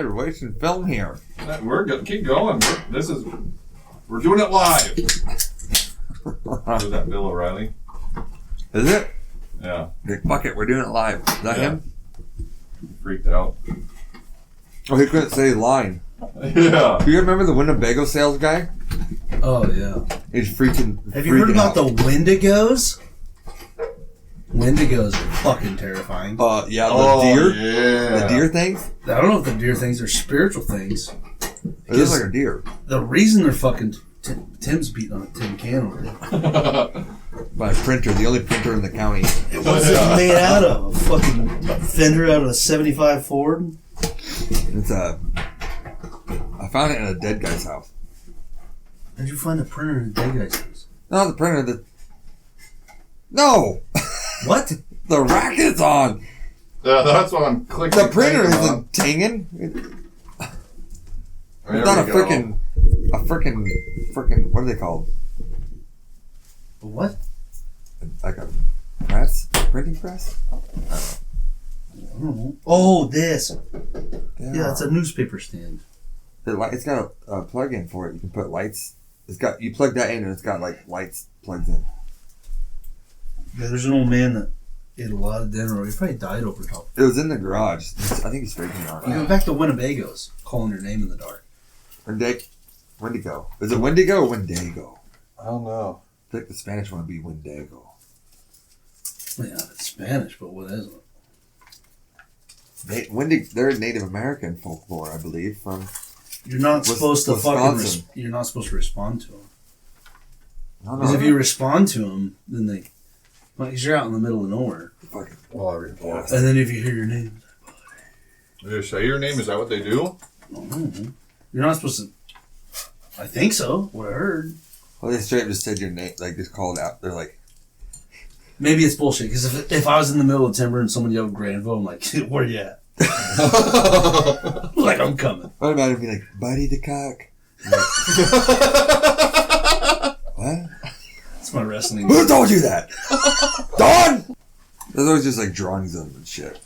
We're wasting film here. We're good. Keep going. We're doing it live. Was that Bill O'Reilly? Is it? Yeah. Fuck it, we're doing it live. Is that him? He freaked out. Oh, he couldn't say the line. Yeah. Do you remember the Winnebago sales guy? Oh, yeah. He's freaking. Have you heard about the Wendigos? Wendigos are fucking terrifying. Yeah, the deer? Yeah. The deer things? I don't know if they're deer things or spiritual things. It looks like a deer. The reason they're fucking... Tim's beating on a tin can over there. By a printer, the only printer in the county. What's it made out of? A fucking fender out of a 75 Ford? It's I found it in a dead guy's house. How'd you find the printer in a dead guy's house? No, the printer, No! What? The rack it's on! Yeah, that's what I'm clicking. The printer isn't tinging. It's not a freaking, what are they called? What? Like a press? Printing press? I don't know. Oh, this. Yeah, it's a newspaper stand. It's got a plug-in for it. You can put lights. You plug that in and it's got like lights plugged in. Yeah, there's an old man that ate a lot of dinner. He probably died over top. It was in the garage. I think he's freaking out. You go back to Winnebagos, calling your name in the dark. Wendigo. Is it Wendigo or Wendigo? I don't know. I think the Spanish one would be Wendigo. Well, yeah, it's Spanish, but what is it? They're Native American folklore, I believe. You're not supposed to Wisconsin. You're not supposed to respond to them. Because if you respond to them, then they... Because you're out in the middle of nowhere. And then if you hear your name... They say your name? Is that what they do? You're not supposed to... I think so. What I heard. Well, they straight up just said your name. Like, just called out. They're like... Maybe it's bullshit. Because if I was in the middle of timber and someone yelled Granville, I'm like, where you at? Like, I'm coming. What about it be like, Buddy the Cock? Like, what? That's my wrestling. Who told you that? Don? There's always just like drawings of them and shit.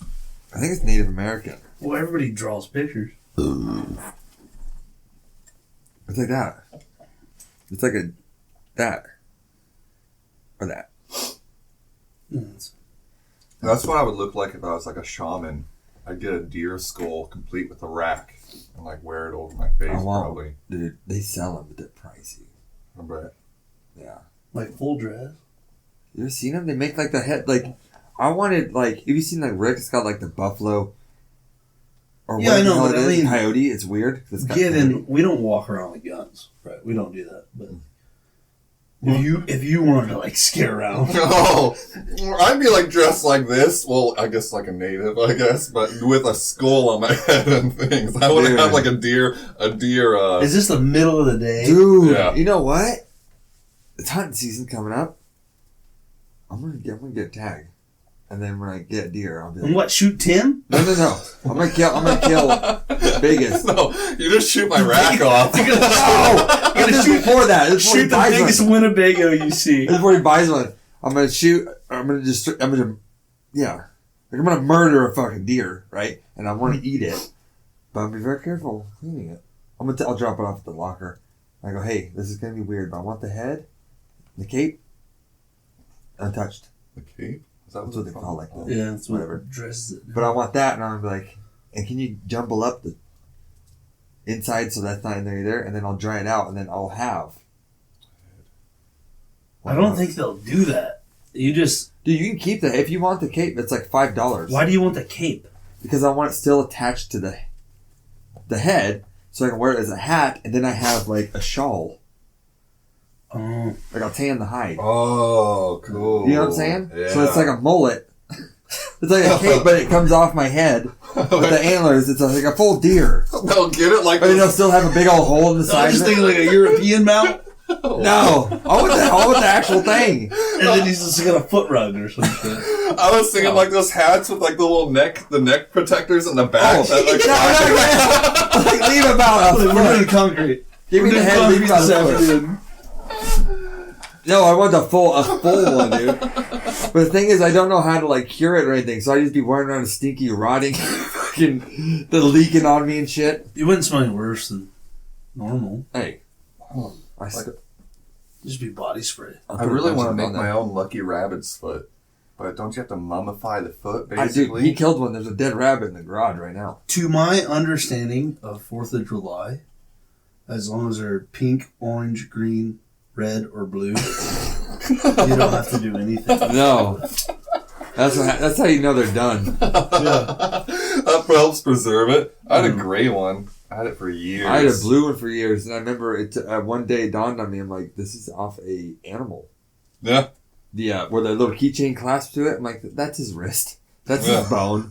I think it's Native American. Well, everybody draws pictures. It's like that. It's like that. Or that. That's what I would look like if I was like a shaman. I'd get a deer skull complete with a rack and like wear it over my face probably. Dude, they sell them, but they're pricey. I bet. Yeah. Like full dress? You ever seen them? They make like the head, like, I wanted, like, have you seen like Rick's got like the buffalo? Or yeah, I know, but I mean, coyote, it's weird. We don't walk around with guns, right? We don't do that. But if you wanted to like scare around, oh, I'd be like dressed like this. Well, I guess like a native, but with a skull on my head and things. I would have like a deer. Is this the middle of the day, dude? Yeah. You know what? It's hunting season coming up. I'm gonna get tagged. And then when I get a deer, I'll be like... And what, shoot Tim? No. I'm gonna kill Vegas. No, you just shoot my rack off. No! You're gonna shoot before that. Shoot the biggest Winnebago you see. This is before he buys one. I'm gonna murder a fucking deer, right? And I want to eat it. But I'm gonna be very careful cleaning it. I'll drop it off at the locker. I go, hey, this is gonna be weird, but I want the head, the cape, untouched. The cape? That's what they call like that. Yeah, that's whatever. Dresses it. But I want that, and I'm like, and can you jumble up the inside so that's not in there either? And then I'll dry it out, and then I'll have. I don't think they'll do that. You just... Dude, you can keep that. If you want the cape, it's like $5. Why do you want the cape? Because I want it still attached to the head, so I can wear it as a hat, and then I have like a shawl. Oh. Like I'll tan the hide. Oh, cool. You know what I'm saying? Yeah. So it's like a mullet. It's like a cape, but it comes off my head with the antlers. It's like a full deer. They'll get it like But it'll still have a big old hole in the I side. was just of it. thinking like a European mount, No, I want the actual thing. and then he's just got a foot rug or some shit. I was thinking like those hats with like the little neck protectors in the back. Oh, that, like, like, leave about a We're foot. doing concrete. Give me the head, leave me about this a foot. afternoon. No, I want a full one, dude. But the thing is, I don't know how to like cure it or anything, so I just be wearing around a stinky, rotting, fucking, the leaking on me and shit. You wouldn't smell any worse than normal. Hey, Just be body spray. I really want to make my own Lucky Rabbit's foot. But don't you have to mummify the foot, basically? He killed one. There's a dead rabbit in the garage right now. To my understanding of 4th of July, as long as they're pink, orange, green, red, or blue, you don't have to do anything. No. That's how you know they're done. Yeah. That helps preserve it. I had a gray one. I had it for years. I had a blue one for years, and I remember it. One day it dawned on me. I'm like, this is off a animal. Yeah. Yeah, where the little keychain clasp to it. I'm like, that's his wrist. That's Yeah. his bone.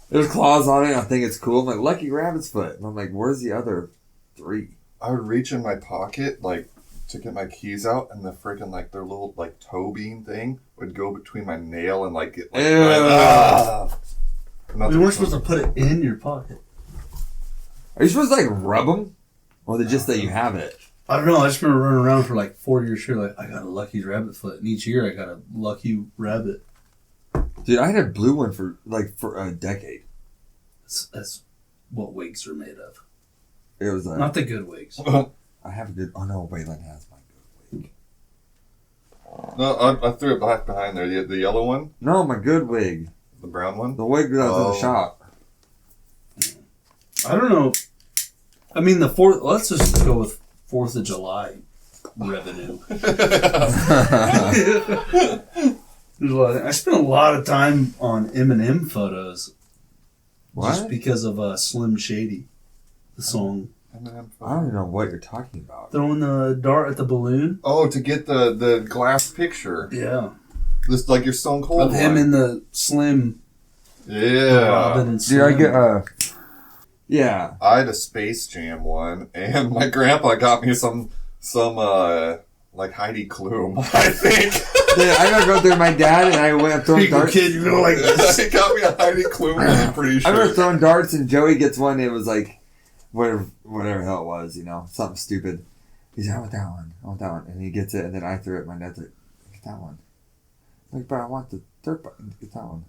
There's claws on it. I think it's cool. I'm like, Lucky Rabbit's foot. And I'm like, where's the other 3? I would reach in my pocket, like, to get my keys out, and the freaking, like, their little, like, toe bean thing would go between my nail and, like, get, like, We weren't supposed to put it in your pocket. Are you supposed to like rub them, or they just that you have it? I don't know. I just remember running around for like 4 years straight. Like, I got a Lucky Rabbit foot. And each year I got a Lucky Rabbit. Dude, I had a blue one for a decade. That's what wigs are made of. It was Not the good wigs. I have a good. Oh no, Waylon has my good wig. No, I threw it back behind there. The yellow one? No, my good wig. The brown one? The wig that was in the shop. I don't know. I mean, the 4th. Let's just go with 4th of July revenue. There's a lot I spent a lot of time on Eminem photos. What? Just because of Slim Shady, the song. I don't even know what you're talking about. Throwing the dart at the balloon. Oh, to get the glass picture. Yeah. This like your Stone Cold Of him one. in the Slim. Yeah. Robin and Dude, I Slim. get yeah. I had a Space Jam one, and my grandpa got me some like Heidi Klum, I think. Dude, I gotta go through my dad and I went throwing People darts. kid, you know, like this. He got me a Heidi Klum one, I'm pretty I sure. remember throwing darts and Joey gets one. It was like whatever the hell it was, you know, something stupid. He's like, I want that one. I want that one, and he gets it, and then I threw it. My dad's like, get that one. I'm like, but I want the dirt button. Get that one.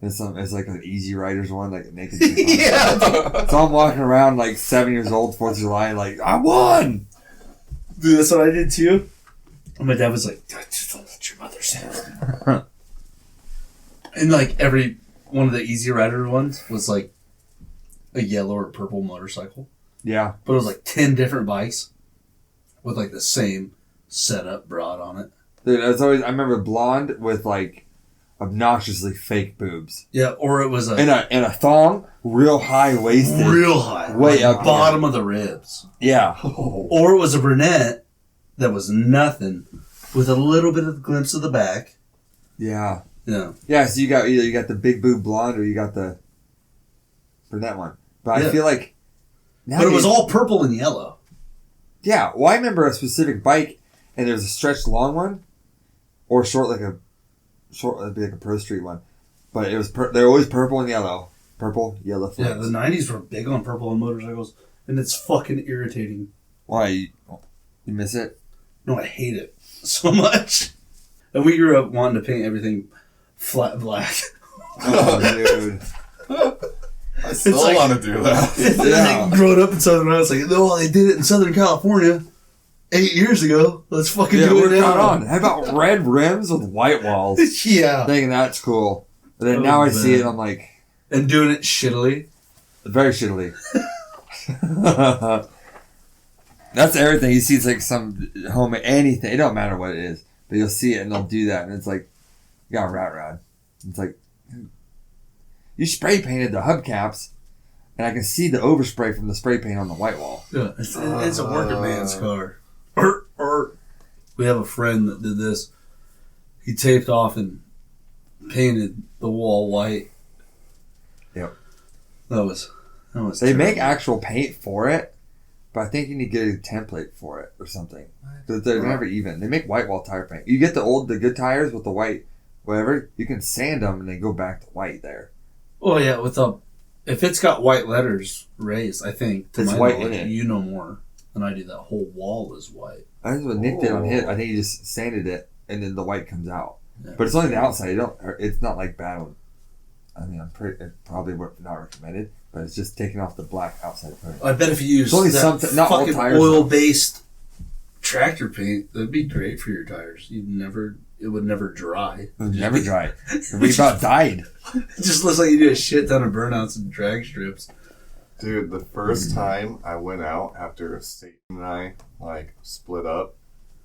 It's like an Easy Riders one, like a naked. Yeah. So I'm walking around like 7 years old, 4th of July, like I won. Dude, that's what I did too. And my dad was like, just don't let your mother say it. And like every one of the Easy Rider ones was like a yellow or purple motorcycle. Yeah. But it was like 10 different bikes with like the same setup broad on it. Dude, I remember blonde with like obnoxiously fake boobs. Yeah, or it was And a thong, real high waisted. real high. Way like up bottom of the ribs. Yeah. Or it was a brunette that was nothing with a little bit of a glimpse of the back. Yeah. Yeah. Yeah, so you got the big boob blonde or you got the brunette one. But Yeah. I feel like But it was all purple and yellow. Yeah, well I remember a specific bike and there's a stretched long one or it'd be like a Pro Street one. But it was they're always purple and yellow. Purple, yellow flames. Yeah, the 90s were big on purple on motorcycles, and it's fucking irritating. Why? You miss it? No, I hate it so much. And we grew up wanting to paint everything flat black. Oh, dude. I still It's like- want to do that. Yeah. They growing up in Southern Ireland, it's like, no, they did it in Southern California 8 years ago. Let's fucking Yeah, do we're it not now. on. How about red rims with white walls? Yeah. Thinking that's cool. But then Oh, now I see man. it, I'm like, And doing it shittily. very shittily. That's everything. You see, it's like some home, anything. It don't matter what it is. But you'll see it and they'll do that. And it's like, you got a rat rod. It's like, you spray painted the hubcaps. and I can see the overspray from the spray paint on the white wall. Yeah, it's a working man's car. Or we have a friend that did this. He taped off and painted the wall white. Yep. That was They terrible. make actual paint for it, but I think you need to get a template for it or something. They're never even. They make white wall tire paint. You get the good tires with the white, whatever. You can sand them and they go back to white there. Oh yeah, if it's got white letters raised, I think to It's my white knowledge, in it. you know more than I do. That whole wall is white. That's what Nick did on his. I think he just sanded it and then the white comes out. Yeah. But it's only the outside. It's not like bad. I mean, it probably not recommended, but it's just taking off the black outside coating. I bet if you use only that not all fucking tires, oil-based tractor paint, that'd be great for your tires. It would never dry. It was never dry. We about died. It just looks like you do a shit ton of burnouts and drag strips. Dude, the first time I went out after Satan and I split up,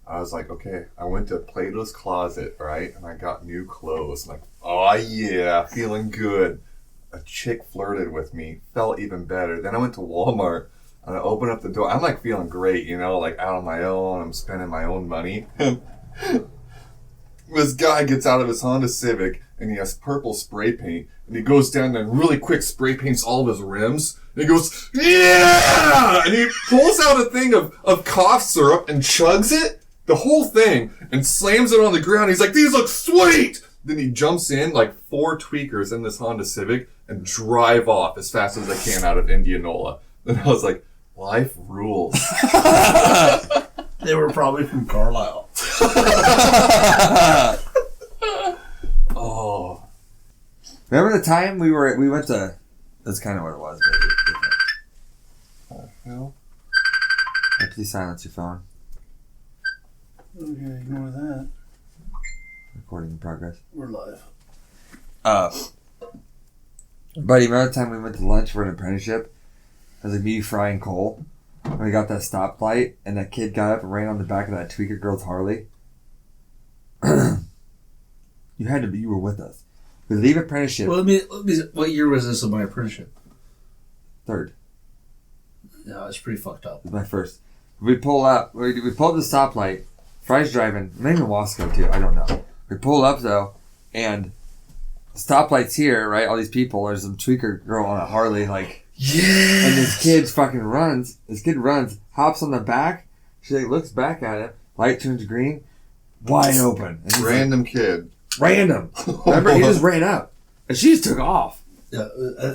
I was like, okay, I went to Plato's Closet, right? And I got new clothes. I'm like, oh yeah, feeling good. A chick flirted with me, felt even better. Then I went to Walmart and I opened up the door. I'm like feeling great, like out on my own. I'm spending my own money. This guy gets out of his Honda Civic and he has purple spray paint and he goes down there and really quick spray paints all of his rims. And he goes, yeah! And he pulls out a thing of cough syrup and chugs it, the whole thing, and slams it on the ground. He's like, these look sweet! Then he jumps in like 4 tweakers in this Honda Civic and drive off as fast as they can out of Indianola. And I was like, life rules. They were probably from Carlisle. Oh. Remember the time we went to? That's kind of what it was, but it was different. Hell? Please silence your phone. Okay, ignore that. Recording in progress. We're live. Buddy, remember the time we went to lunch for an apprenticeship? It was like me, Fry, and Cole. And we got that stoplight, and that kid got up and ran on the back of that tweaker girl's Harley. You were with us. We leave apprenticeship. Well, let me. What year was this of my apprenticeship? 3rd. Yeah, it's pretty fucked up. It was my first. We pull up. We pull up the stoplight. Fry's driving. Maybe Wasco too. I don't know. We pull up though, and the stoplight's here, right? All these people. There's some tweaker girl on a Harley, like. Yeah. And this kid fucking runs. This kid runs, hops on the back. She looks back at him. Light turns green. Wide open. And he's Random kid. like, random. Remember, he just ran up. And she just took off. Yeah,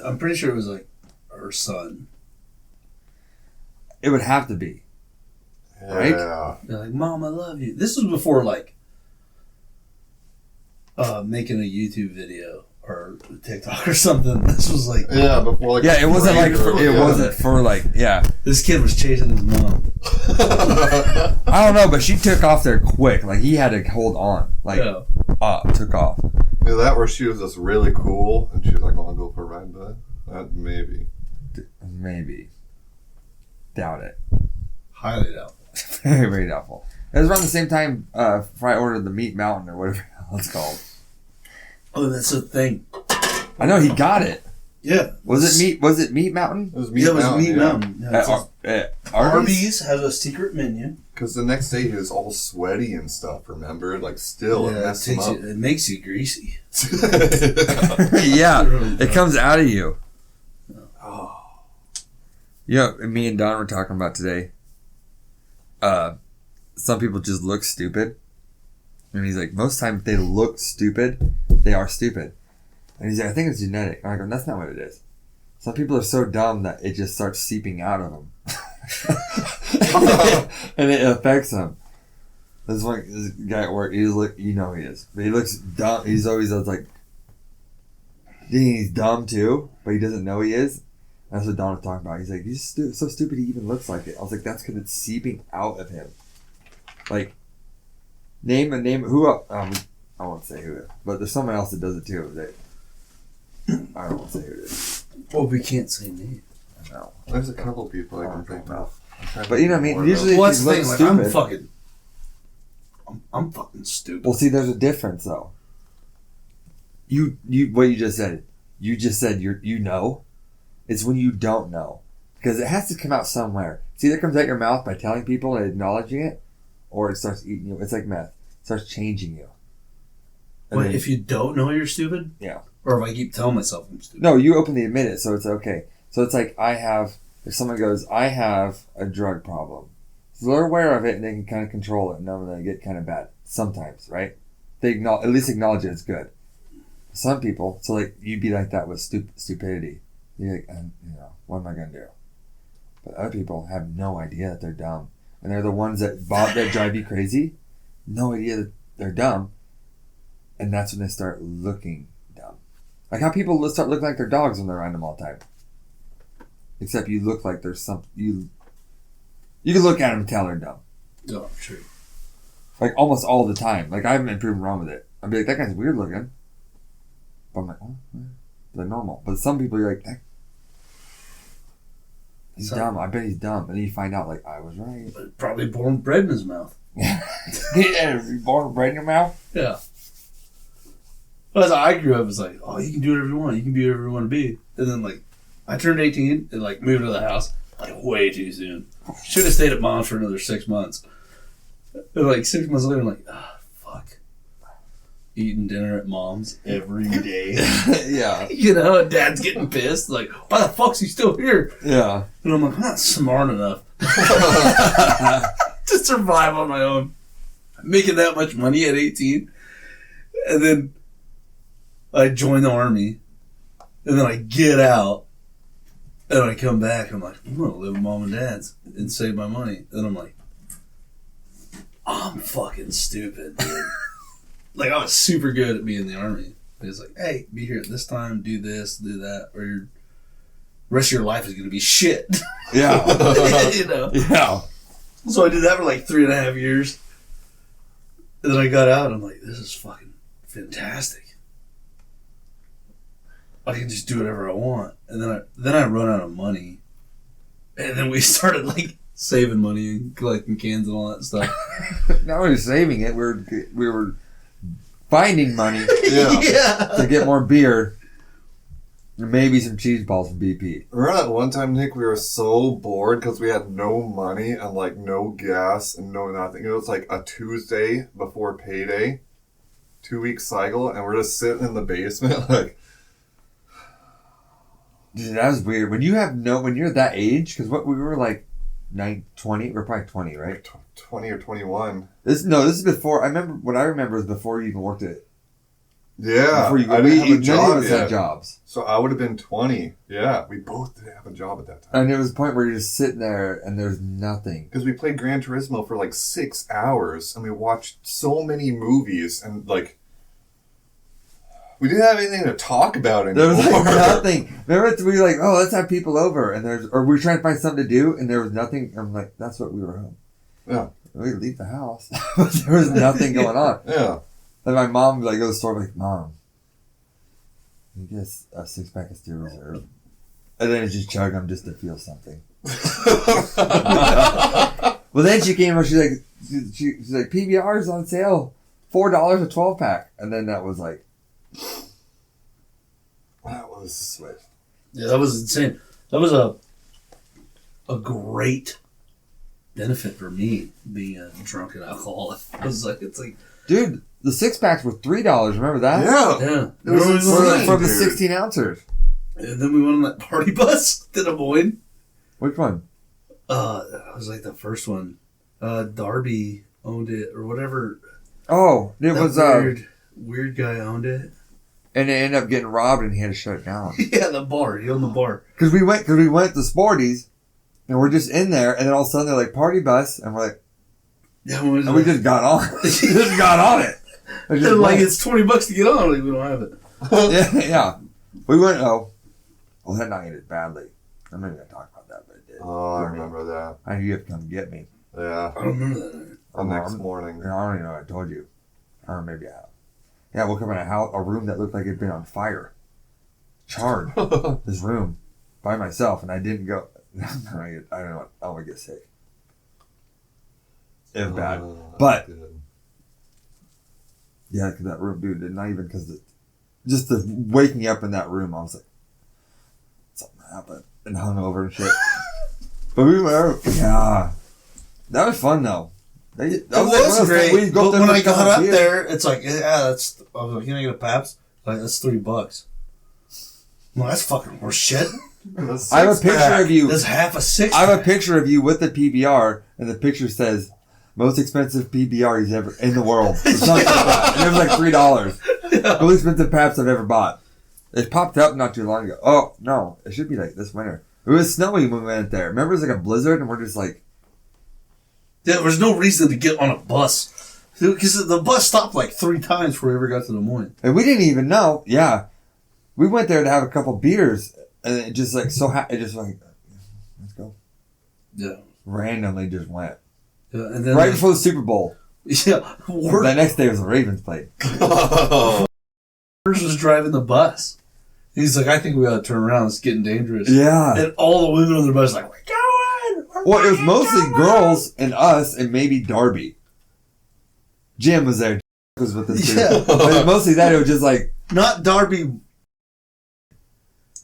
I'm pretty sure it was like her son. It would have to be. Right? Yeah. They're like, Mom, I love you. This was before making a YouTube video or TikTok or something. This was like, Yeah, before Yeah, it wasn't like Yeah. wasn't for like, yeah. this kid was chasing his mom. I don't know, but she took off there quick. Like he had to hold on. Like Yeah. took off. Yeah, that where she was just really cool and she was like, I want to go for a ride, bud? That maybe. Maybe. Doubt it. Highly doubtful. Very, very doubtful. It was around the same time Fry ordered the Meat Mountain or whatever the hell it's called. Oh, that's the thing. I know he got it. Yeah. Was it Meat Mountain? It was Meat Yeah, it was Mountain, Meat yeah. Mountain. Yeah, it's just- Arby's? Arby's has a secret menu. Because the next day he was all sweaty and stuff, remember? Like, still, it Yeah, messed him up. it makes you greasy. Yeah, it comes out of you. Oh. You know, me and Don were talking about today. Some people just look stupid. And he's like, most times they look stupid, they are stupid. And he's like, I think it's genetic. And I go, that's not what it is. Some people are so dumb that it just starts seeping out of them. And it affects them. This guy at work, he is. But he looks dumb. He's always like, he's dumb too, but he doesn't know he is. That's what Don was talking about. He's like, he's so stupid he even looks like it. I was like, that's because it's seeping out of him. Like, name who I won't say who, but there's someone else that does it too. I don't want to say who it is. Well, we can't say names. No. There's a couple people I can think of. But you know what I mean? Usually Well, if that's you the look thing. Like, stupid. I'm fucking stupid. Well, see, there's a difference though. You what you just said. You just said you know. It's when you don't know. Because it has to come out somewhere. It's either comes out your mouth by telling people and acknowledging it, or it starts eating you. It's like meth. It starts changing you. And But then- if you don't know you're stupid? Yeah. Or if I keep telling myself I'm stupid? No, you openly admit it, so it's okay. So it's like if someone goes, I have a drug problem. So they're aware of it and they can kind of control it and know that they get kind of bad. Sometimes, right? They at least acknowledge it, it's good. Some people, so like you'd be like that with stupidity. You're like, what am I going to do? But other people have no idea that they're dumb. And they're the ones that drive you crazy. No idea that they're dumb. And that's when they start looking dumb. Like how people start looking like they're dogs when they're around them all the time. Except you look like there's something. You can look at them and tell they're dumb. Oh, true. Like almost all the time. Like I haven't been proven wrong with it. I'd be like, that guy's weird looking. But I'm like, oh, they're normal. But some people you're like, he's dumb. I bet he's dumb. And then you find out, like, I was right. Probably born bread in his mouth. Yeah, you born bread in your mouth? Yeah. But as I grew up, it was like, oh, you can do whatever you want. You can be whatever you want to be. And then, like, I turned 18 and, like, moved to the house, like, way too soon. Should have stayed at mom's for another 6 months. And, like, 6 months later, I'm like, fuck. Eating dinner at mom's every day. Yeah. You know, and dad's getting pissed. Like, why the fuck's he still here? Yeah. And I'm like, I'm not smart enough to survive on my own. Making that much money at 18. And then I join the army. And then I get out. And I come back. I'm like, I'm going to live with mom and dad's and save my money. And I'm like, I'm fucking stupid, dude. Like, I was super good at being in the army. It's like, hey, be here at this time, do this, do that, or your rest of your life is going to be shit. Yeah. You know? Yeah. So I did that for like 3.5 years. And then I got out and I'm like, this is fucking fantastic. I can just do whatever I want. And then I run out of money. And then we started like saving money and collecting cans and all that stuff. Not only saving it, we were finding money Yeah. to get more beer and maybe some cheese balls from BP. Remember that one time, Nick, we were so bored because we had no money and like no gas and no nothing. It was like a Tuesday before payday, 2-week cycle, and we're just sitting in the basement like. Dude, that was weird. When you're that age, because we were like 20, we're probably 20, right? 20 or 21. This is before. What I remember is before you even worked it. Yeah, Before you I didn't have a none of job us yet. had jobs. So I would have been 20. Yeah, we both didn't have a job at that time. And there was a point where you're just sitting there and there's nothing. Because we played Gran Turismo for like 6 hours and we watched so many movies and like we didn't have anything to talk about There anymore. was like nothing. Remember, we were like, oh, let's have people over, and or we were trying to find something to do, and there was nothing. I'm like, that's what we were home. Yeah. We leave the house, but there was nothing going on. Yeah. And my mom would like go to the store, like, Mom, you get a 6-pack of Steel Reserve, and then just chug them just to feel something. Well, then she came over. She's like, PBR's on sale, $4 a 12-pack, and then that was like. That was sweet. Yeah, that was insane. That was a great benefit for me being a drunken alcoholic. It's like, Dude, the 6-packs were $3. Remember that? Yeah. yeah. It was insane, For the dude. 16 ounces. And then we went on that party bus to Des Moines. Which one? That was like the first one. Darby owned it or whatever. Oh, it That was weird guy owned it. and it ended up getting robbed, and he had to shut it down. Yeah, the bar. He owned the bar. Because we went to Sporties, and we're just in there, and then all of a sudden they're like party bus, and we're like, Yeah, and we just got on. We just got on it. We just They're like, went. it's $20 to get on. Like, we don't have it. Yeah. We went. Well, that night ended badly. I'm not even gonna talk about that, but it did. Oh, I remember that. I knew you have to come get me. Yeah. I don't remember that night. The next morning. I don't even know what I told you. Or maybe I have. Yeah, I woke up in a room that looked like it'd been on fire. Charred. This room. By myself, and I didn't go. I don't know what. I would get sick. It was bad. But- Good. Yeah, because that room, dude, not even because just the waking up in that room, I was like, something and hungover and shit. But we were, yeah. That was fun though. It was great. But when I got up there, it's like, yeah, that's. I was like, can I get a Pabst? Like, that's $3. Well, that's fucking horse shit. I have a picture of you. That's half a six. I have a picture of you with the PBR, and the picture says, "Most expensive PBR he's ever in the world." Or something like that. And it was like $3. Yeah. The most expensive Pabst I've ever bought. It popped up not too long ago. Oh no, it should be like this winter. It was snowy when we went there. Remember, it was like a blizzard, and we're just like, there was no reason to get on a bus because the bus stopped like 3 times before we ever got to Des Moines. and we didn't even know. Yeah, we went there to have a couple beers, and it just like it just like, let's go. Yeah, Randomly just went yeah, and then right before the Super Bowl. Yeah, The next day was the Ravens played. was driving the bus. He's like, I think we ought to turn around. It's getting dangerous. Yeah. And all the women on the bus like, we're going. Well, it was mostly girls and us and maybe Darby. Jim was there. Was with us too. Yeah. But mostly that, it was just like, Not Darby.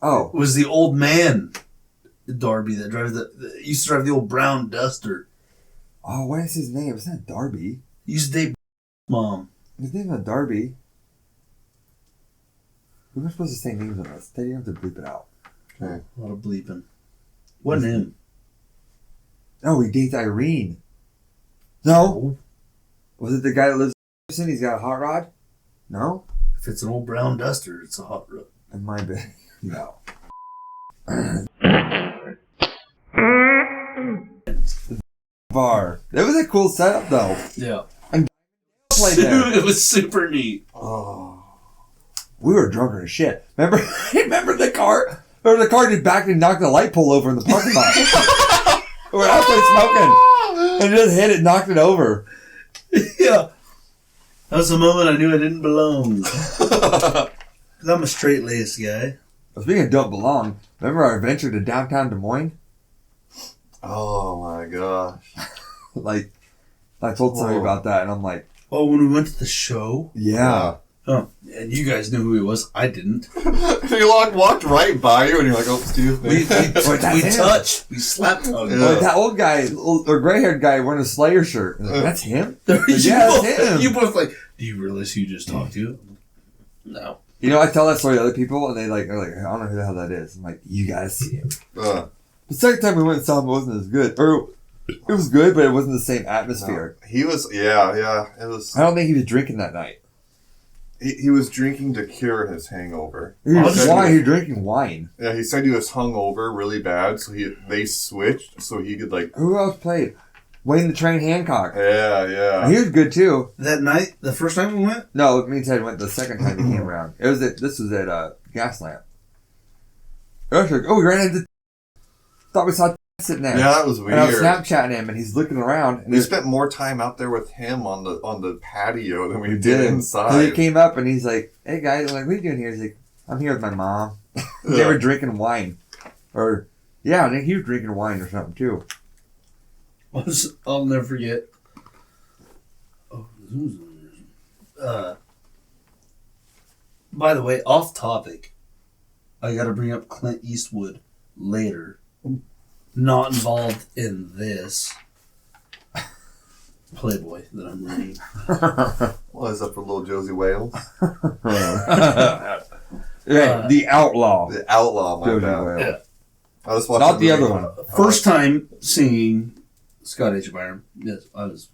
oh. It was the old man, Darby, that drives used to drive the old brown Duster. Oh, what is his name? It's not Darby. He used to date mom. His name's not Darby. We were supposed to say names on this. They didn't have to bleep it out. Okay. A lot of bleeping. Wasn't him. Oh, he dates Irene. No. Was it the guy that lives in? He's got a hot rod? No? If it's an old brown Duster, it's a hot rod. It might be. No. Bar. It was a cool setup though. Yeah. Played there. It was super neat. Oh. We were drunker as shit. Remember the car? Remember the car just backed and knocked the light pole over in the parking lot. We were outside smoking. And just hit it, knocked it over. Yeah. That was the moment I knew I didn't belong. Because I'm a straight-laced guy. Speaking of don't belong, remember our adventure to downtown Des Moines? Oh my gosh. Like, I told somebody about that, and I'm like, Oh, when we went to the show? yeah. Oh, and you guys knew who he was. I didn't. He walked right by you, and you're like, "Oh, excuse me." We touched. We slapped hugged. Yeah. Like that old guy, or gray-haired guy wearing a Slayer shirt. Like, that's him? You Yeah, both- it's him. You both like, do you realize who you just talked to? No. You know, I tell that story to other people, and they're like, I don't know who the hell that is. I'm like, you guys see him. The second time we went and saw him, it wasn't as good. Or, it was good, but it wasn't the same atmosphere. No, he was, yeah. It was. I don't think he was drinking that night. He was drinking to cure his hangover. He was drinking wine. Yeah, he said he was hungover really bad, so they switched so he could like. Who else played? Wayne the Train Hancock. Yeah. He was good too. That night, the first time we went? No, me and Ted went the second time he came around. This was at Gaslamp. I was like, oh, we ran into. Thought we saw sitting there. Yeah, that was weird. And I was Snapchatting him, and he's looking around. And we spent more time out there with him on the patio than we did So inside. he came up and he's like, "Hey guys," I'm like, "What are you doing here?" He's like, "I'm here with my mom." They Yeah. were drinking wine, or yeah, I think he was drinking wine or something too. I'll never forget. By the way, off topic, I got to bring up Clint Eastwood later. Not involved in this Playboy that I'm reading. What is up for little Josie Wales? Yeah, the outlaw. The outlaw, my Josie bad. Wales. Yeah. I was watching Not the other one. First time seeing Scott H. Byron. Yes, I was.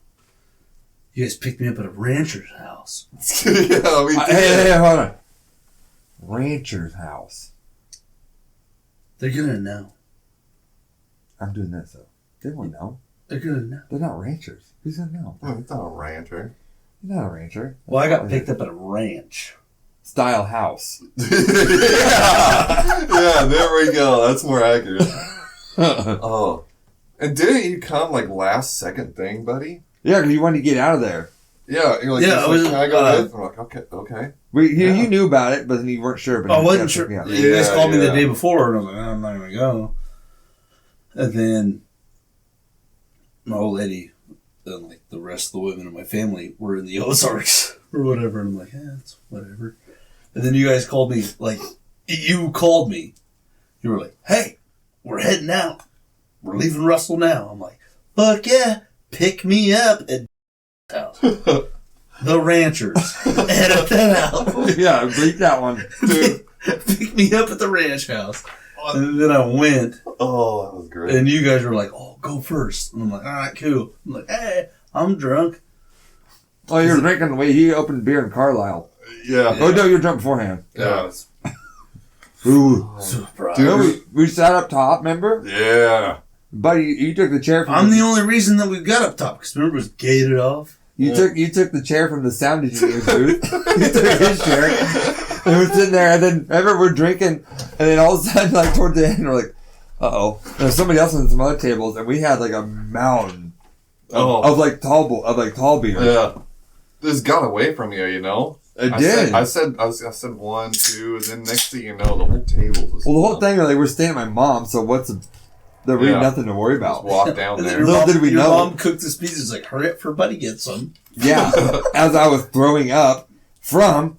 You guys picked me up at a rancher's house. Yeah, we did. Hey, hold on. Rancher's house. They're gonna know. I'm doing this though. They won't know. They're gonna know. They're not ranchers. Who's gonna know? Oh, it's not a rancher. You're not a rancher. Well, I got picked up at a ranch. Style house. Yeah, there we go. That's more accurate. Oh. And didn't you come like last second thing, buddy? Yeah, because you wanted to get out of there. Yeah, you're like, Yeah, can I go with? I'm like, okay. You knew about it, but then you weren't sure. But I you wasn't gotta sure. pick me up. You guys called me the Yeah. day before, and I was like, I'm not gonna go. And then my old lady and like the rest of the women in my family were in the Ozarks or whatever, and I'm like, it's whatever. And then you guys called me, like, you called me, You were like, hey, we're heading out. We're leaving Russell now. I'm like, fuck yeah, pick me up at house. The Ranchers. Edit that out. Yeah, bleep that one. Dude. Pick me up at the ranch house. And then I went. Oh, that was great. And you guys were like, oh, go first. And I'm like, all right, cool. I'm like, hey, I'm drunk. Oh, you were drinking the way he opened beer in Carlisle. Yeah. Oh, no, you were drunk beforehand. Yeah. Ooh. Surprise. Dude. We sat up top, remember? Yeah. Buddy, you took the chair from I'm the only reason that we got up top, because remember it was gated off. You took the chair from the sound engineer's booth. You took his chair. And we're sitting there, and then remember we're drinking, and then all of a sudden, like towards the end, we're like, "Uh-oh." There's somebody else on some other tables, and we had like a mountain of tall beer. Yeah. This got away from you, you know? It did. I said 1, 2, and then next thing you know, the whole table was Well, the whole thing, like, we're staying at my mom's, so there really Yeah. nothing to worry Just about. walk down And then there. Little did we your know. mom cooked this pizza. It's like, hurry up for buddy get some. Yeah, as I was throwing up from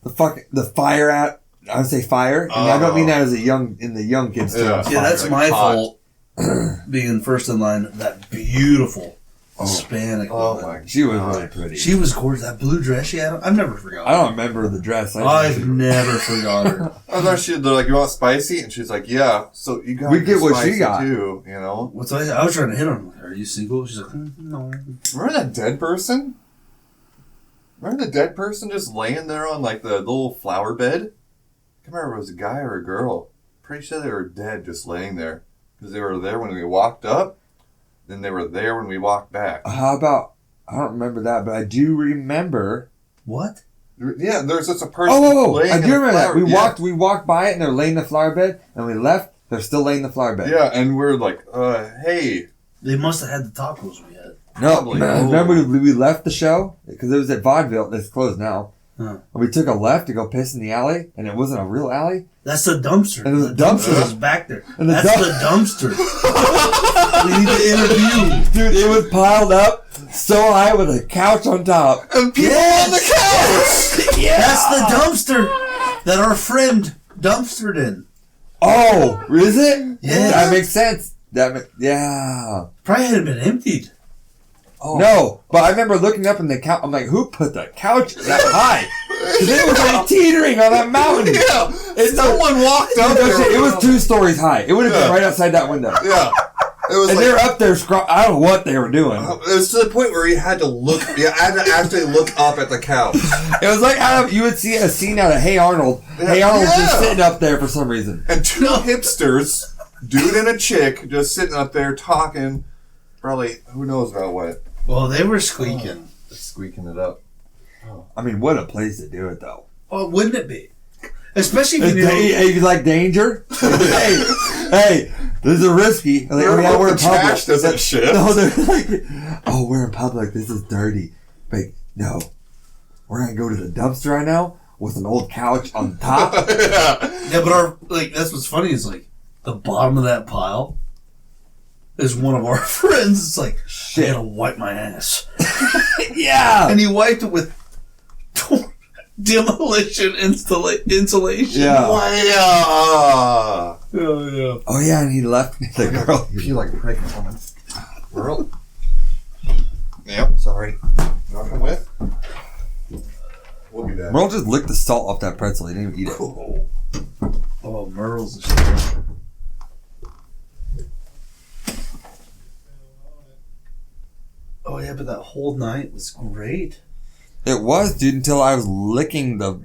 the fire at, I would say fire, and I don't mean that as in the young kids terms. Yeah, that's like my hot. fault. Being first in line, that beautiful Hispanic Oh woman. my. She was really pretty. She was gorgeous. That blue dress she had on, I've never forgotten. I don't remember the dress. I've never forgot her. I thought they're like, you want spicy? And she's like, yeah. So you got We get what she spicy got. too, you know? What's I was trying to hit her. I'm like, are you single? She's like, no. Remember that dead person? Remember the dead person just laying there on like the little flower bed? I can't remember if it was a guy or a girl. Pretty sure they were dead just laying there. Because they were there when we walked up, then they were there when we walked back. How about, I don't remember that, but I do remember. What? Yeah, there's just a person Oh, laying I in do the remember that. flower- We walked by it and they're laying in the flower bed, and we left, they're still laying in the flower bed. Yeah, and we're like, hey. They must have had the tacos we had. No, Probably. remember we left the show? Because it was at Vaudeville, it's closed now. Huh. And we took a left to go piss in the alley, and it wasn't a real alley. That's the dumpster. And the the dumpster dumpster. was back there. And the That's the dumpster. We need to interview. Dude, it was piled up so high with a couch on top. And people on the couch! Yeah. That's the dumpster that our friend dumpstered in. Oh, is it? Yeah. That makes sense. Yeah. Probably had been emptied. Oh. No, but I remember looking up in the couch. I'm like, who put the couch that high? Because it was like teetering on that mountain. Yeah, someone walked up there. It was 2 stories high. It would have been right outside that window. Yeah. It was And like, they're up there. I don't know what they were doing. it was to the point where you had to look. You had to actually look up at the couch. It was like you would see a scene out of Hey Arnold. Hey Arnold's just sitting up there for some reason. And 2 hipsters, dude and a chick, just sitting up there talking. Probably who knows about what. Well, they were squeaking. Squeaking it up. I mean, what a place to do it, though. Oh, wouldn't it be? Especially if you knew. Hey, you like danger? hey, this is risky. Like, We're we're in public. trash doesn't shift. No, they're like, oh, we're in public. This is dirty. But no, we're gonna go to the dumpster right now with an old couch on top. Yeah, but that's what's funny is like the bottom of that pile is one of our friends. It's like, Shit. I gotta wipe my ass. Yeah. And he wiped it with demolition insulation. Yeah. Wow. Oh, yeah. Oh yeah, and he left the girl. You feel like a pregnant woman. Girl. Yep. Sorry. Knocking with. We'll be back. Merle just licked the salt off that pretzel. He didn't even eat it. Oh, Merle's a shit. Oh yeah, but that whole night was great. It was, dude, until I was licking the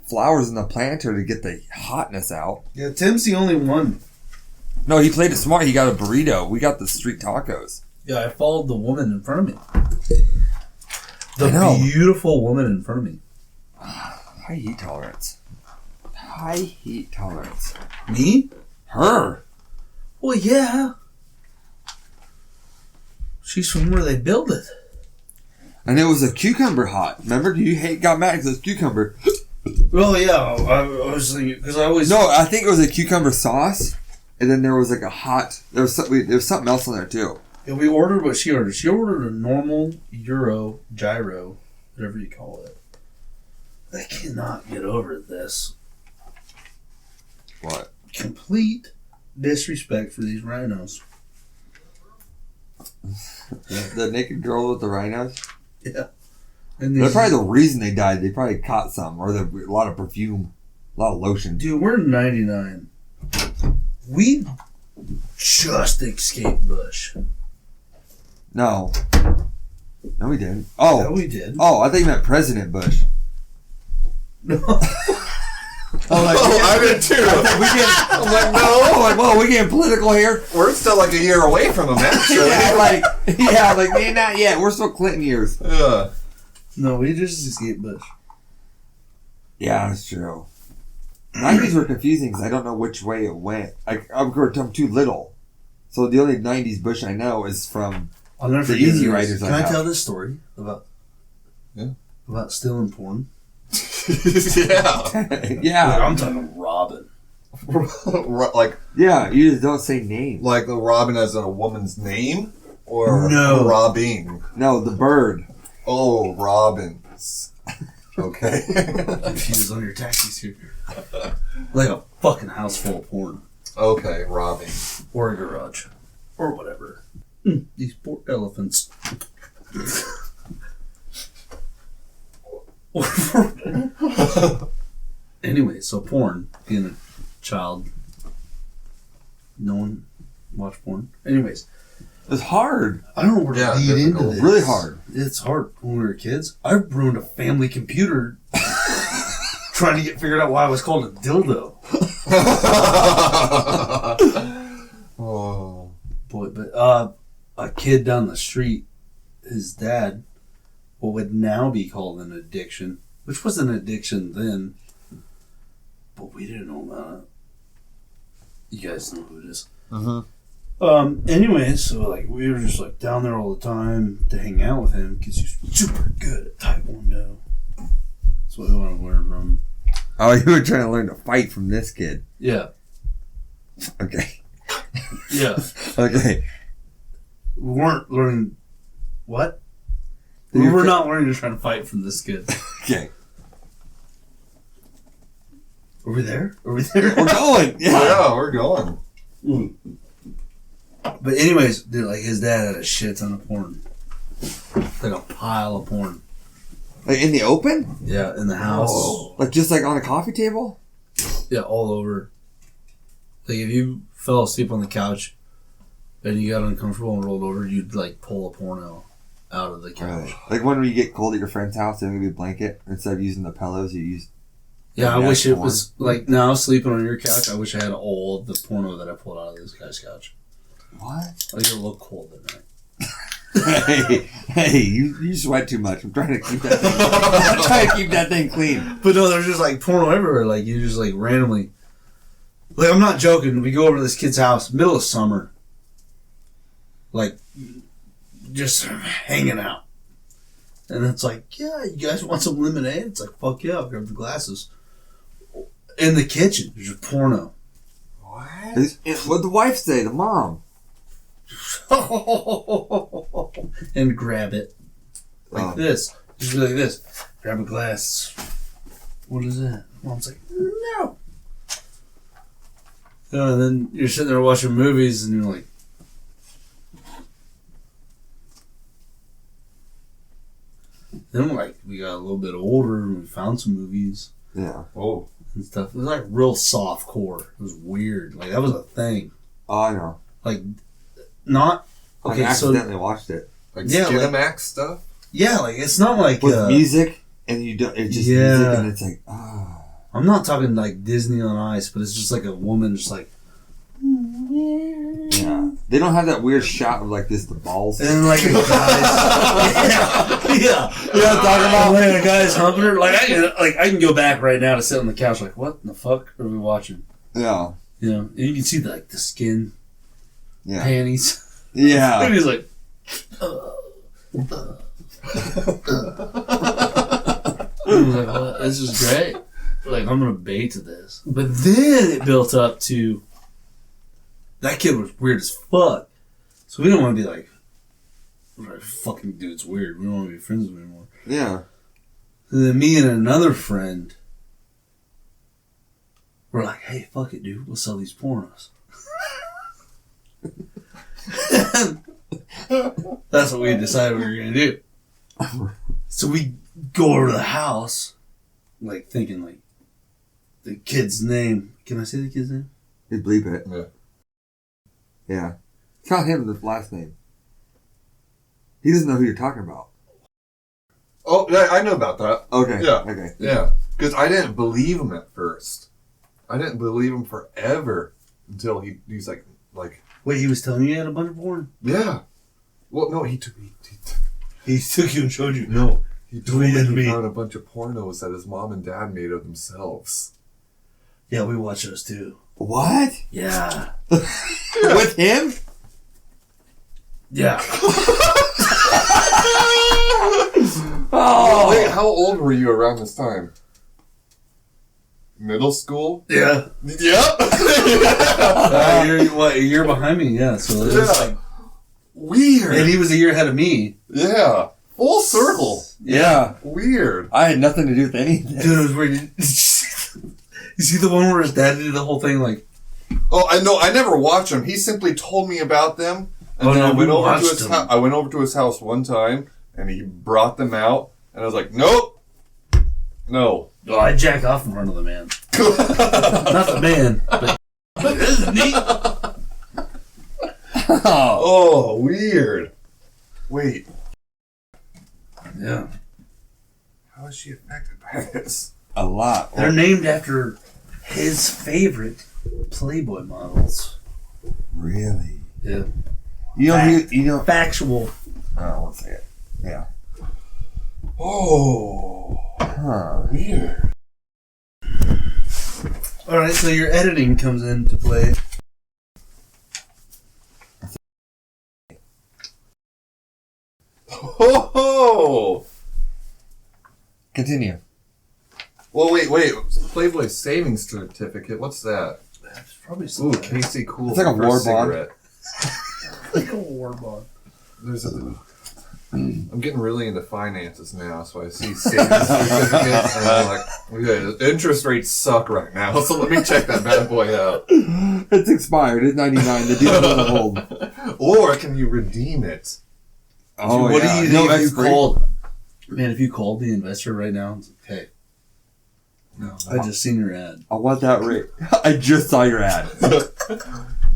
flowers in the planter to get the hotness out. Yeah, Tim's the only one. No, he played it smart. He got a burrito. We got the street tacos. Yeah, I followed the woman in front of me. I know. The beautiful woman in front of me. High heat tolerance. High heat tolerance. Me? Her. Well, yeah. She's from where they build it. And it was a cucumber hot. Remember? Got mad because it was cucumber. Well, yeah. I was thinking, because I always... No, I think it was a cucumber sauce. And then there was like a hot... There was something else on there too. Yeah, we ordered what she ordered. She ordered a normal Euro gyro, whatever you call it. I cannot get over this. What? complete disrespect for these rhinos. The naked girl with the rhinos. Yeah. And That's probably the reason they died. They probably caught some, or a lot of perfume, a lot of lotion. Dude, we're 99. We just escaped Bush. No, we didn't. Oh, Yeah, we did. Oh, I thought you meant President Bush. No. I did too. I'm like, no. Whoa, we getting political here? We're still like a year away from him, actually. Man, not yet. We're still Clinton years. No, we just escaped Bush. Yeah, that's true. 90s were confusing because I don't know which way it went. I'm too little. So the only 90s Bush I know is from I'll never the forget Easy this. Riders. Can I tell this story about stealing porn? Yeah. Yeah. I'm talking Robin. Like, Yeah, you just don't say names. like the Robin as a woman's name? Or No. Robbing? No, the bird. Oh, Robins. Okay. If he was on your taxi scooter. Like a fucking house full of porn. Okay, robbing. Or a garage. Or whatever. These poor elephants. Anyway, so porn, being a child, no one watched porn. Anyways, It's hard. I don't know where to Yeah, lead into difficult. this. Really hard. It's hard when we were kids. I ruined a family computer trying to get figured out why I was called a dildo. Oh. Boy, but a kid down the street, his dad, what would now be called an addiction, which was an addiction then, but we didn't know about it. You guys know who it is. Anyway, so like we were just like down there all the time to hang out with him because he's super good at Taekwondo. That's what we want to learn from. Oh, you were trying to learn to fight from this kid. Yeah, Okay. yeah. Okay. We weren't learning what? Then We you're were ca- not learning to try to fight from this kid. Okay. Are we there? Are we there? We're going. Yeah. Yeah, we're going. But anyways, dude, like his dad had a shit ton of porn. Like a pile of porn. Like in the open? Yeah, in the house. Oh. Like just like on a coffee table? Yeah, all over. Like if you fell asleep on the couch and you got uncomfortable and rolled over, you'd like pull a porno out of the couch. Right. Like when you get cold at your friend's house and maybe a blanket, instead of using the pillows, you use. Yeah, I Yeah, wish it porn. was like now sleeping on your couch. I wish I had all of the porno that I pulled out of this guy's couch. What? Like you're a little cold at night. hey, you sweat too much. I'm trying to keep that thing. I'm trying to keep that thing clean. But no, there's just like porno everywhere. Like you just like randomly. Like I'm not joking. We go over to this kid's house, middle of summer. Like, just hanging out. And it's like, yeah, you guys want some lemonade? It's like, fuck yeah, I'll grab the glasses. In the kitchen, there's a porno. What'd the wife say? The mom. And grab it. Like Oh. this. Just be like this. Grab a glass. What is that? Mom's like, no. And then you're sitting there watching movies and you're like, then like we got a little bit older and we found some movies Yeah. Oh. and stuff. It was like real soft core. It was weird. Like that was a thing. Oh, I know. Like not okay. I So accidentally watched it Like Yeah, like- Skinamax stuff? yeah, like it's not like with music, and you don't. It's just music, Yeah. and it's like ah. I'm not talking like Disney on Ice, but it's just like a woman just like. Yeah. They don't have that weird shot of like this the balls. And then, like a guy's, yeah. You know what I'm talking about? When a guy's humping her, I can go back right now to sit on the couch, like, what in the fuck are we watching? Yeah. You know, and you can see the skin, Yeah. panties, Yeah. and he's like, I was like, well, this is great. Like, I'm gonna bait to this, but then it built up to that kid was weird as fuck, so we don't want to be like, fucking dude's weird. We don't want to be friends with him anymore. Yeah. And then me and another friend We're like, hey, fuck it, dude. We'll sell these pornos. That's what we decided we were going to do. So we go over to the house, like thinking like the kid's name. Can I say the kid's name? You bleep it. Yeah. Yeah. Tell him the last name. He doesn't know who you're talking about. Oh, yeah, I know about that. Okay. Yeah. Okay. Yeah. Because I didn't believe him at first. I didn't believe him forever until he's like. Wait, he was telling you he had a bunch of porn? Yeah. Well, no, he took you and showed you. No, he told Tweeted me me. he found a bunch of pornos that his mom and dad made of themselves. Yeah, we watch those too. What? Yeah. With him? Yeah. Oh. Wait, how old were you around this time? Middle school? Yeah. Yep. You're a year behind me, yeah. So it was like weird. and he was a year ahead of me. Yeah. Full circle. Yeah. Weird. I had nothing to do with anything. Dude, it was weird. You see the one where his dad did the whole thing like... Oh, I know. I never watched them. He simply told me about them. And Oh, then no, I we went over to watched his them. house. I went over to his house one time, and he brought them out, and I was like, "Nope, no." Oh, I jack off in front of the man. Not the man, but this is neat. Oh, weird. Wait, Yeah. how is she affected by this? A lot. They're named after his favorite Playboy models. Really? Yeah. You know. Factual. I won't say it. Yeah. Oh, Huh. weird. Alright, so your editing comes into play. Oh. Continue. Well, wait. Playboy savings certificate. What's that? It's probably Ooh, Casey Cool. It's like a war bond. like a war bond. I'm getting really into finances now, so I see savings certificates, and I'm like, okay, the interest rates suck right now, so let me check that bad boy out. It's expired. It's 99. The deal doesn't hold. Or can you redeem it? Oh, What yeah. do you No think if you expiry. called? Man, if you called the investor right now, it's like, hey, No. I just seen your ad. I want that rate. I just saw your ad.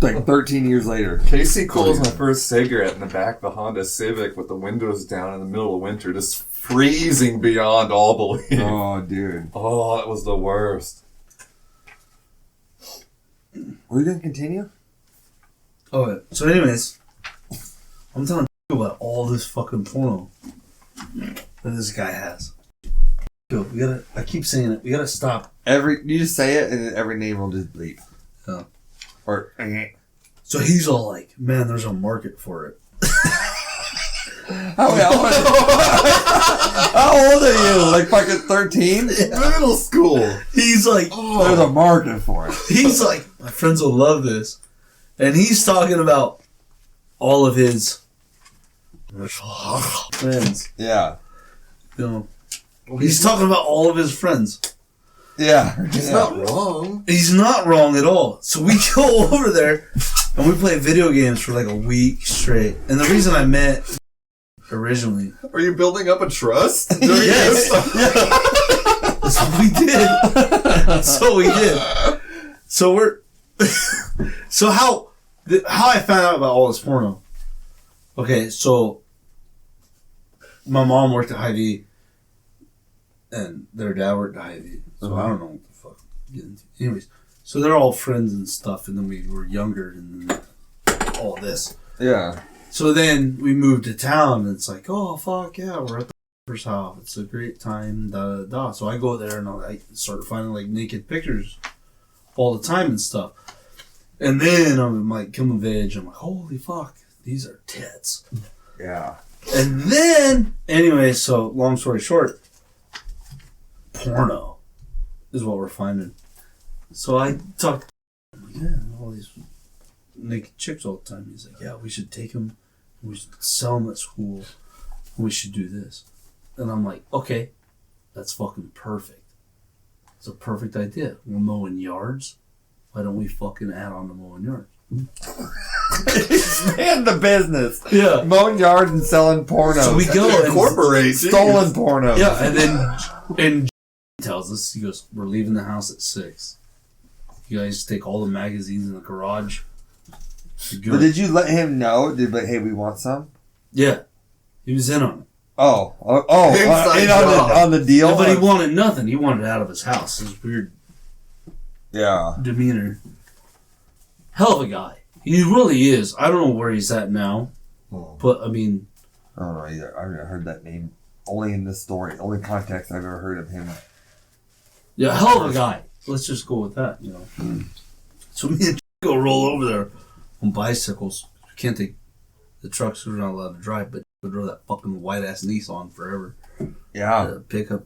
Like 13 years later. Casey Cole's my first cigarette in the back of the Honda Civic with the windows down in the middle of winter, just freezing beyond all belief. Oh, dude. Oh, that was the worst. Are we going to continue? Oh, so anyways, I'm telling you about all this fucking porno that this guy has. Yo, I keep saying it, we gotta stop. You just say it and then every name will just bleep. Yeah. Or, So he's all like, man, there's a market for it. how old are you? Like fucking 13? Middle school. He's like, There's a market for it. he's like, my friends will love this. And he's talking about all of his friends. Yeah. You know, he's talking about all of his friends. Yeah. He's Yeah. not wrong. He's not wrong at all. So we go over there and we play video games for like a week straight. And the reason I met originally, Are you building up a trust? Yes. That's what we did. That's what we did. So we're so how I found out about all this porno. Okay, so my mom worked at Hy-Vee and their dad worked at Hy-Vee. So I don't know what the fuck to get into. Anyways, so they're all friends and stuff, and then we were younger and then all this. Yeah. So then we moved to town, and it's like, oh fuck yeah, we're at the first house. It's a great time, da da da. So I go there and I start finding like naked pictures all the time and stuff. And then I'm like, come of age. I'm like, holy fuck, these are tits. Yeah. And then, anyway, so long story short, porno is what we're finding. So I talked, I'm like, yeah, all these naked chicks all the time. He's like, yeah, we should take them, we should sell them at school, we should do this. And I'm like, okay, that's fucking perfect. It's a perfect idea. We're mowing yards. Why don't we fucking add on to mowing yards? Expand the business. Yeah. Mowing yards and selling pornos. So we go and incorporate stolen pornos. yeah, and tells us, he goes, we're leaving the house at 6. You guys take all the magazines in the garage. But did you let him know? Hey, we want some? Yeah. He was in on it. On the deal? Yeah, but he wanted nothing. He wanted it out of his house. His weird demeanor. Hell of a guy. He really is. I don't know where he's at now. But, I mean... I don't know either. I've never heard that name. Only in this story. Only context I've ever heard of him. Yeah, hell of a guy. Let's just go with that, you know. So me and go roll over there on bicycles. We can't take the trucks. We're not allowed to drive, but we drove that fucking white-ass Nissan forever. Yeah. Pickup.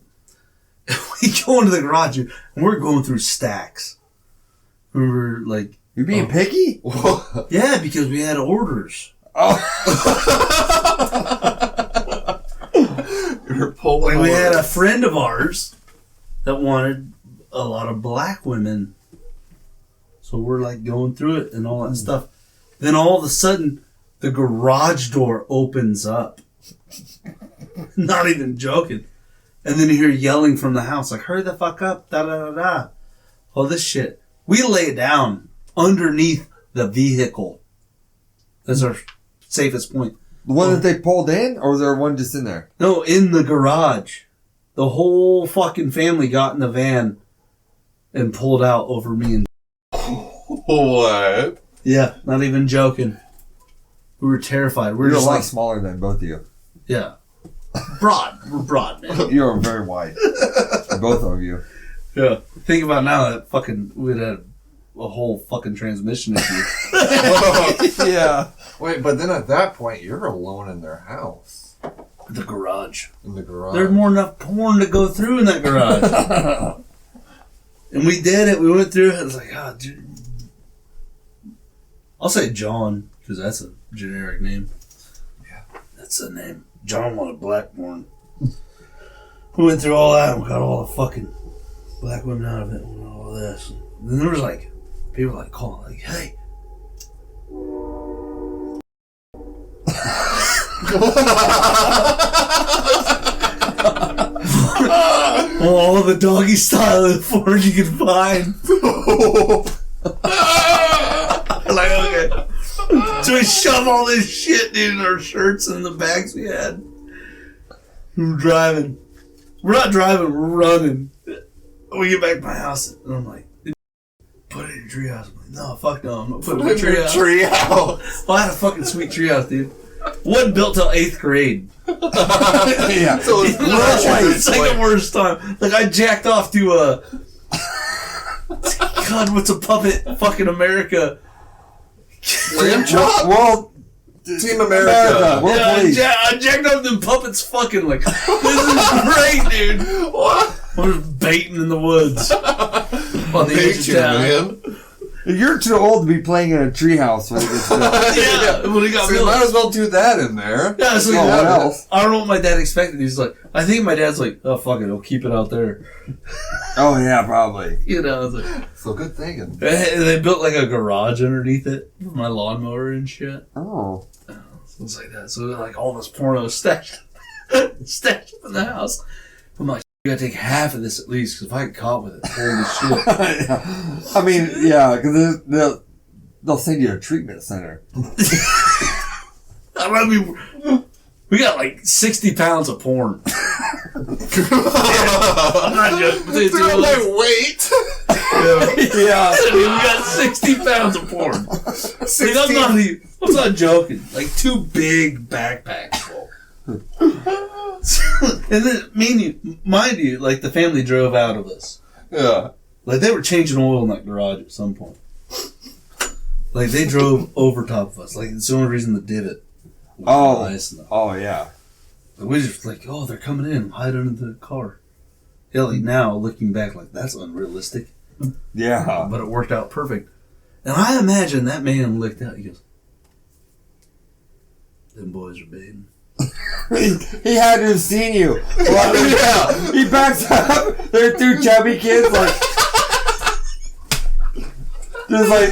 We go into the garage, and we're going through stacks. We were like... You're being picky? Yeah, because we had orders. Oh. You're pulling Like we had a friend of ours that wanted a lot of black women. So we're like going through it and all that stuff. Then all of a sudden, the garage door opens up. Not even joking. And then you hear yelling from the house, like, hurry the fuck up, da da da da. All this shit. We lay down underneath the vehicle. That's our safest point. The one that they pulled in? Or was there one just in there? No, in the garage. The whole fucking family got in the van and pulled out over me and... What? Yeah, not even joking. We were terrified. You're a lot smaller than both of you. Yeah. Broad. We're broad, man. You're very wide. Both of you. Yeah. Think about now that fucking... We'd had a whole fucking transmission issue. Yeah. Wait, but then at that point, you're alone in their house. The garage. In the garage. There's more than enough porn to go through in that garage. And we did it. We went through it. It was like, oh, dude. I'll say John, because that's a generic name. Yeah. That's the name. John wanted black porn. We went through all that and got all the fucking black women out of it and all this. And then there was like, people like calling, like, hey. All the doggy style porn you can find. Like, okay. So we shove all this shit, dude, in our shirts and the bags we had. We're driving. We're not driving, we're running. We get back to my house, and I'm like, put it in your treehouse. I'm like, no, fuck no, I'm not putting it in your treehouse. Well, I had a fucking sweet treehouse, dude. Wasn't built till 8th grade. Yeah. So It's like the worst time. Like, I jacked off to God, what's a puppet? Fucking America. Lamb chop? World Team America. World Police. I jacked off them puppets fucking like, this is great, dude. What? We're just baiting in the woods. On the edge of town. Man. You're too old to be playing in a treehouse when it gets built. Yeah, when he got So you built. might as well do that in there. Yeah, so Oh, what else? I don't know what my dad expected. He's like, I think my dad's like, oh, fuck it, he'll keep it out there. Oh, yeah, probably. You know, I was like, So good thinking. and they built like a garage underneath it for my lawnmower and shit. Oh. So it's like that. So like all this porno stashed in the house. I'm like, you gotta take half of this at least, because if I get caught with it, holy shit. I mean, yeah, because they'll send you to a treatment center. I mean, we got like 60 pounds of porn. I'm not joking. They're my weight. Yeah. I mean, we got 60 pounds of porn. Like, I'm not joking. Like 2 big backpacks full. And then, mind you, like the family drove out of us. Yeah. Like they were changing oil in that garage at some point. Like they drove over top of us. Like it's the only reason the divot. Oh. Nice enough. Oh, yeah. Like, we just like, oh, they're coming in, hide under the car. Yeah, like now looking back, like that's unrealistic. Yeah. But it worked out perfect. And I imagine that man looked out. He goes, "Them boys are baiting." he had to have seen you. Well, he backs up. There are two chubby kids, like there's like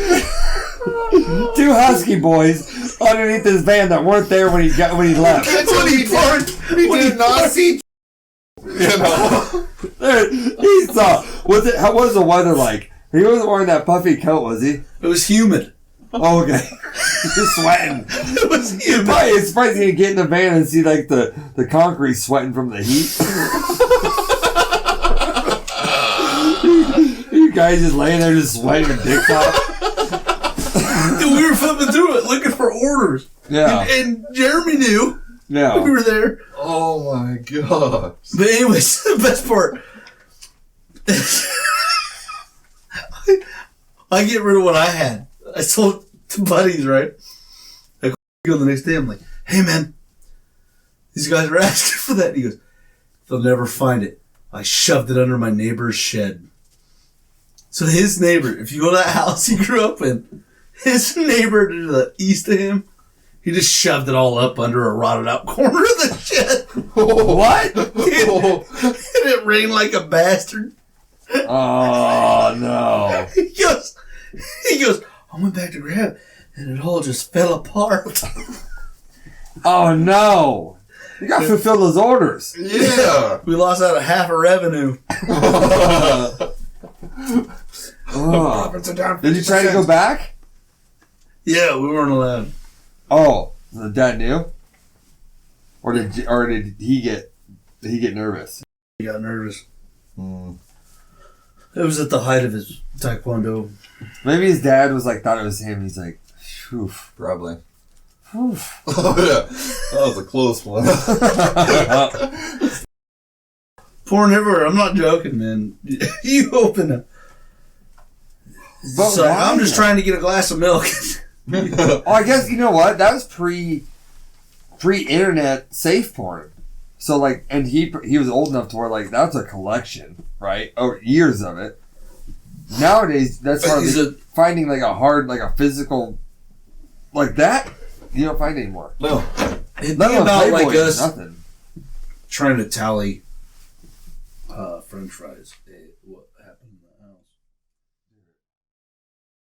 two husky boys underneath his van that weren't there when he left. That's what he did not see. You know, He saw. What was the weather like? He wasn't wearing that puffy coat, was he? It was humid. Oh, okay. He's sweating. It was humid. It's surprising to get in the van and see like the concrete sweating from the heat. You guys just laying there just sweating your dicks off. Dude, we were flipping through it looking for orders. Yeah. And Jeremy knew. Yeah. We were there. oh my god. But anyways, the best part. I get rid of what I had. I sold to buddies, right? I go the next day. I'm like, hey, man, these guys are asking for that. He goes, they'll never find it. I shoved it under my neighbor's shed. So his neighbor, if you go to that house he grew up in, his neighbor to the east of him, he just shoved it all up under a rotted out corner of the shed. What? And it rained like a bastard. Oh no. He goes, I went back to grab it, and it all just fell apart. Oh no. You gotta fulfill those orders. Yeah. We lost out of half a revenue. Oh. Did you try to go back? Yeah, we weren't allowed. Oh, the dad knew? Or did he get nervous? He got nervous. Mm. It was at the height of his taekwondo. Maybe his dad was like, thought it was him. He's like, phew. Probably. Phew. Oh yeah, that was a close one. Pouring everywhere. I'm not joking, man. You open it. But So why? I'm just trying to get a glass of milk. Oh, I guess, you know what? That was pre-internet safe porn. So, like, and he was old enough to where, like, that's a collection, right? Over years of it. Nowadays, that's hard. Finding, like, a physical, like that, you don't find anymore. No. It'd None be of about Playboy like is us nothing. trying to tally French fries. What happened?